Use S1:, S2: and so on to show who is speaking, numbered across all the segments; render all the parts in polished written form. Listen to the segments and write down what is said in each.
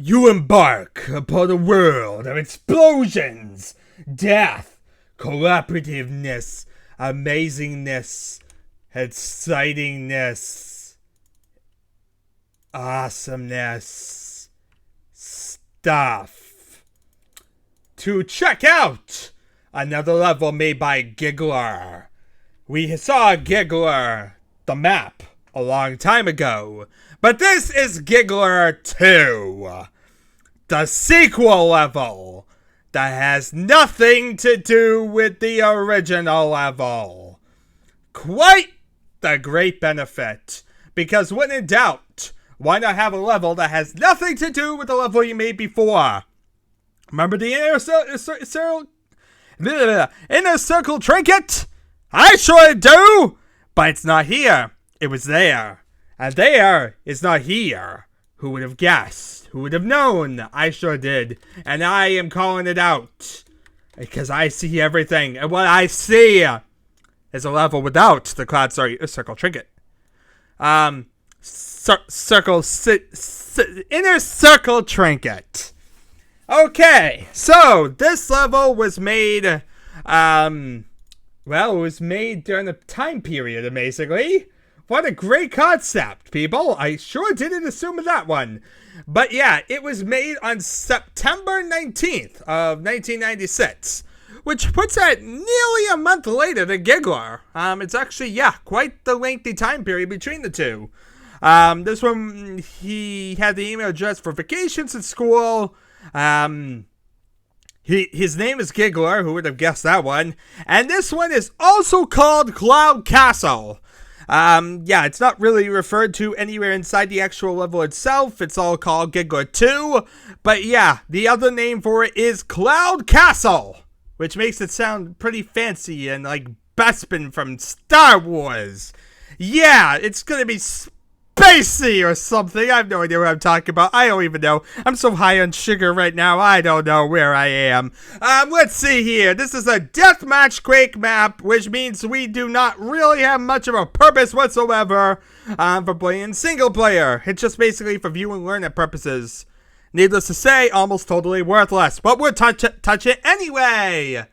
S1: You embark upon a world of explosions, death, cooperativeness, amazingness, excitingness, awesomeness, stuff. To check out another level made by Giggler. We saw Giggler, the map, a long time ago. But this is Giggler 2, the sequel level that has nothing to do with the original level. Quite the great benefit, because when in doubt, why not have a level that has nothing to do with the level you made before? Remember the inner circle trinket? I sure do, but it's not here. It was there. And there is not here. Who would have guessed? Who would have known? I sure did. And I am calling it out. Because I see everything. And what I see is a level without the circle trinket. Inner circle trinket. Okay. So, this level was made, it was made during the time period, basically. What a great concept, people. I sure didn't assume that one. But yeah, it was made on September 19th of 1996, which puts it nearly a month later than Giggler. It's actually, quite the lengthy time period between the two. This one, he had the email address for vacations at school. His name is Giggler, who would have guessed that one. And this one is also called Cloud Castle. It's not really referred to anywhere inside the actual level itself. It's all called Giggler 2. But yeah, the other name for it is Cloud Castle, which makes it sound pretty fancy and like Bespin from Star Wars. Yeah, it's gonna be spacey or something. I have no idea what I'm talking about. I don't even know. I'm so high on sugar right now, I don't know where I am. Let's see here. This is a deathmatch Quake map, which means we do not really have much of a purpose whatsoever for playing single player. It's just basically for view and learn purposes. Needless to say, almost totally worthless. But we'll touch it anyway.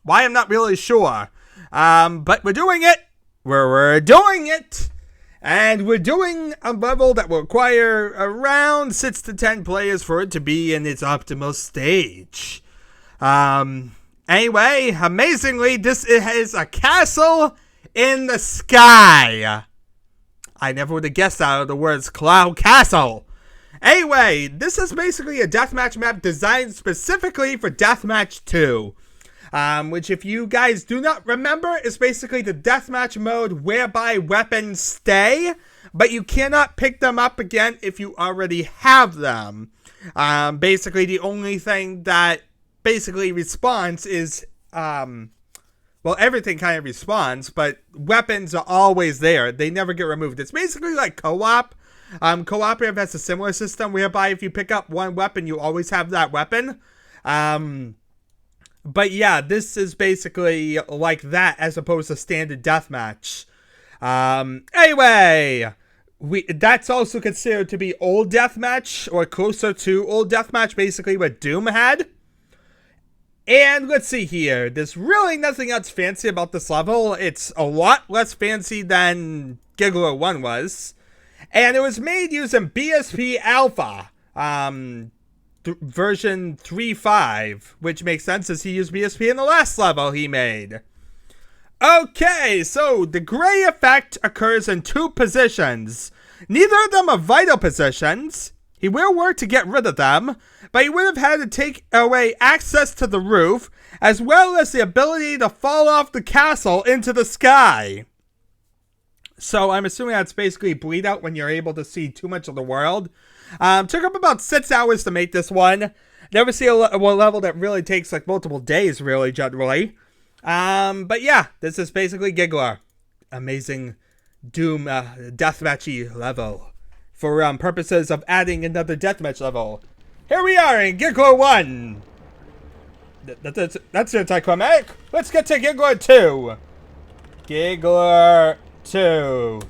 S1: Why, I'm not really sure. But we're doing it. We're doing it. And we're doing a level that will require around 6 to 10 players for it to be in its optimal stage. Anyway, amazingly, this is a castle in the sky. I never would have guessed out of the words Cloud Castle. Anyway, this is basically a deathmatch map designed specifically for Deathmatch 2. Which, if you guys do not remember, is basically the deathmatch mode whereby weapons stay, but you cannot pick them up again if you already have them. Basically, the only thing that basically respawns is, everything kind of respawns, but weapons are always there. They never get removed. It's basically like co-op. Cooperative has a similar system whereby if you pick up one weapon, you always have that weapon. But yeah, this is basically like that as opposed to standard deathmatch. Anyway, that's also considered to be old deathmatch or closer to old deathmatch, basically what Doom had. And let's see here. There's really nothing else fancy about this level. It's a lot less fancy than Giggler 1 was. And it was made using BSP Alpha. Version 3.5, which makes sense as he used BSP in the last level he made. Okay, so the gray effect occurs in 2 positions. Neither of them are vital positions. He will work to get rid of them, but he would have had to take away access to the roof, as well as the ability to fall off the castle into the sky. So I'm assuming that's basically bleed out when you're able to see too much of the world. Took up about 6 hours to make this one. Never see a level that really takes like multiple days, really, generally. But yeah, this is basically Giggler. Amazing Doom deathmatchy level. For purposes of adding another deathmatch level. Here we are in Giggler 1. That's anticlimactic. Let's get to Giggler 2. Giggler 2.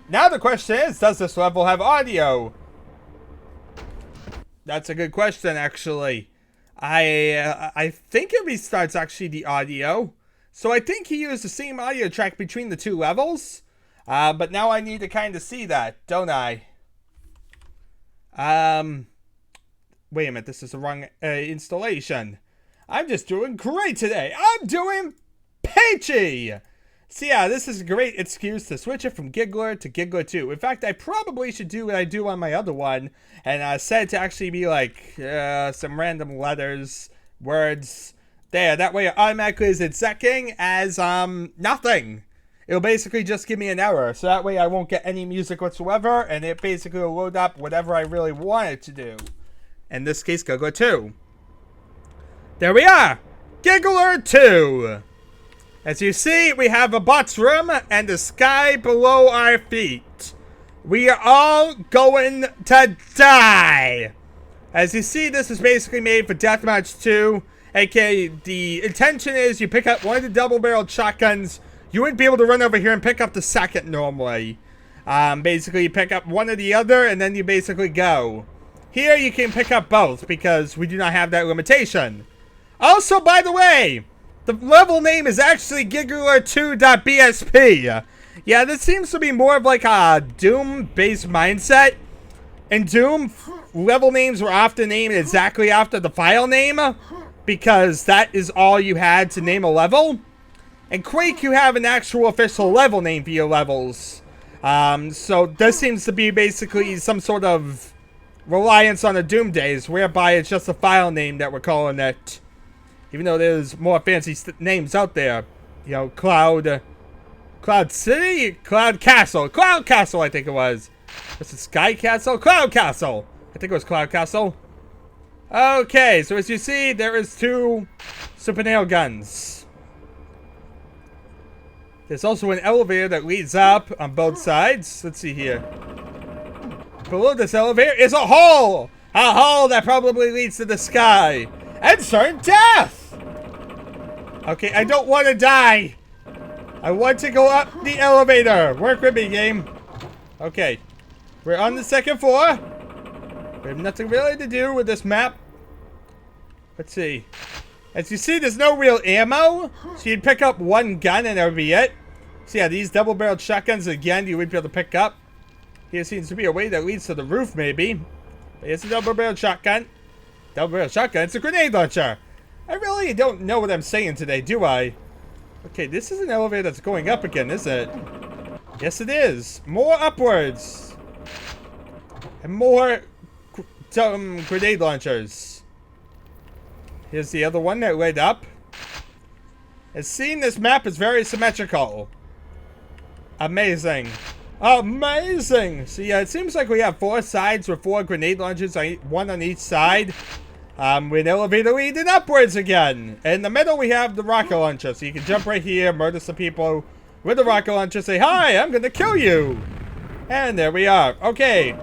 S1: Now the question is, does this level have audio? That's a good question, actually. I think it restarts, actually, the audio. So I think he used the same audio track between the two levels. But now I need to kind of see that, don't I? Wait a minute, this is the wrong installation. I'm just doing great today. I'm doing peachy! So yeah, this is a great excuse to switch it from Giggler to Giggler 2. In fact, I probably should do what I do on my other one, and set it to actually be like, some random letters, words. There, that way it automatically is execing as, nothing. It'll basically just give me an error, so that way I won't get any music whatsoever, and it basically will load up whatever I really want it to do. In this case, Giggler 2. There we are! Giggler 2! As you see, we have a bots room and the sky below our feet. We are all going to die! As you see, this is basically made for Deathmatch 2, aka the intention is you pick up one of the double-barreled shotguns. You wouldn't be able to run over here and pick up the second normally. Basically, you pick up one or the other, and then you basically go. Here, you can pick up both, because we do not have that limitation. Also, by the way, the level name is actually Giggler2.bsp. Yeah, this seems to be more of like a Doom-based mindset. In Doom, level names were often named exactly after the file name, because that is all you had to name a level. In Quake, you have an actual official level name for your levels. So this seems to be basically some sort of reliance on the Doom days, whereby it's just a file name that we're calling it. Even though there's more fancy names out there. You know, Cloud City? Cloud Castle, I think it was. Was it Sky Castle? Cloud Castle! I think it was Cloud Castle. Okay, so as you see, there is 2 super nail guns. There's also an elevator that leads up on both sides. Let's see here. Below this elevator is a hole! A hole that probably leads to the sky. And certain death! Okay, I don't want to die. I want to go up the elevator. Work with me, game. Okay. We're on the 2nd floor. We have nothing really to do with this map. Let's see. As you see, there's no real ammo, so you'd pick up one gun and that would be it. So yeah, these double-barreled shotguns, again, you would be able to pick up. Here seems to be a way that leads to the roof, maybe. But it's a double-barreled shotgun. Double-barreled shotgun, it's a grenade launcher. I really don't know what I'm saying today, do I? Okay, this is an elevator that's going up again, is it? Yes, it is. More upwards. And more grenade launchers. Here's the other one that led up. As seen, this map is very symmetrical. Amazing. Amazing! So yeah, it seems like we have 4 sides with 4 grenade launchers, one on each side. With an elevator leading upwards again. In the middle, we have the rocket launcher. So you can jump right here, murder some people with the rocket launcher, say, "Hi, I'm gonna kill you!" And there we are. Okay.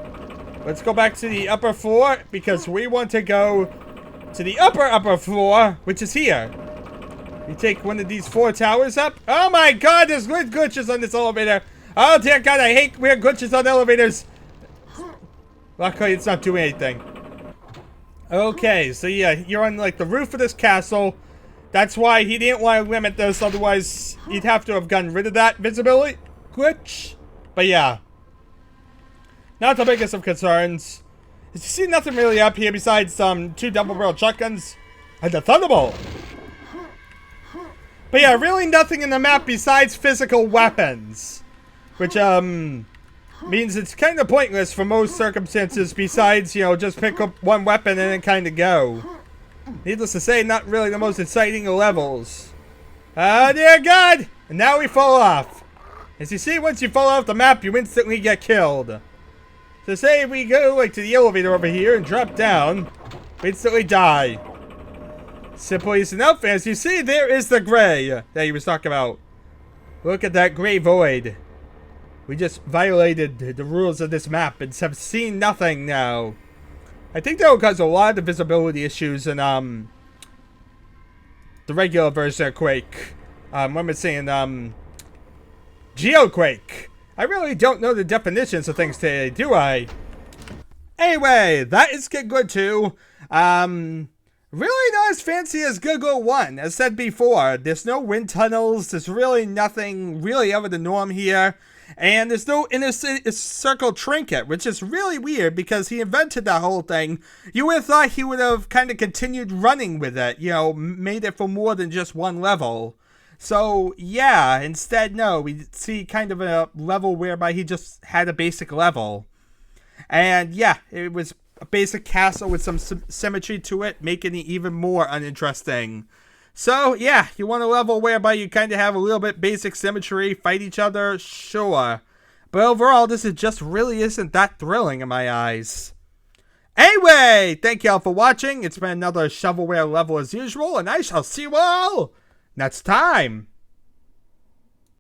S1: Let's go back to the upper floor, because we want to go to the upper floor, which is here. You take one of these 4 towers up. Oh my god, there's glitches on this elevator. Oh dear god, I hate weird glitches on elevators. Luckily, it's not doing anything. Okay, so yeah, you're on like the roof of this castle. That's why he didn't want to limit this, otherwise he'd have to have gotten rid of that visibility glitch. But yeah. Not the biggest of concerns. You see nothing really up here besides 2 double-barreled shotguns and a thunderbolt. But yeah, really nothing in the map besides physical weapons. Which, means it's kind of pointless for most circumstances besides, you know, just pick up one weapon and then kind of go. Needless to say, not really the most exciting levels. Oh dear god! And now we fall off. As you see, once you fall off the map, you instantly get killed. So say we go like to the elevator over here and drop down, we instantly die. Simple as enough. As you see, there is the gray that he was talking about. Look at that gray void. We just violated the rules of this map and have seen nothing now. I think that will cause a lot of visibility issues in the regular version of Quake. What am I saying? GeoQuake. I really don't know the definitions of things today, do I? Anyway, that is Giggler 2. Really not as fancy as Giggler 1. As said before, there's no wind tunnels. There's really nothing really out of the norm here. And there's no inner circle trinket, which is really weird because he invented that whole thing. You would have thought he would have kind of continued running with it, you know, made it for more than just one level. So, yeah, instead, no, we see kind of a level whereby he just had a basic level. And yeah, it was a basic castle with some symmetry to it, making it even more uninteresting. So yeah, you want a level whereby you kind of have a little bit basic symmetry, fight each other, sure. But overall, this just really isn't that thrilling in my eyes. Anyway, thank y'all for watching. It's been another shovelware level as usual, and I shall see you all next time.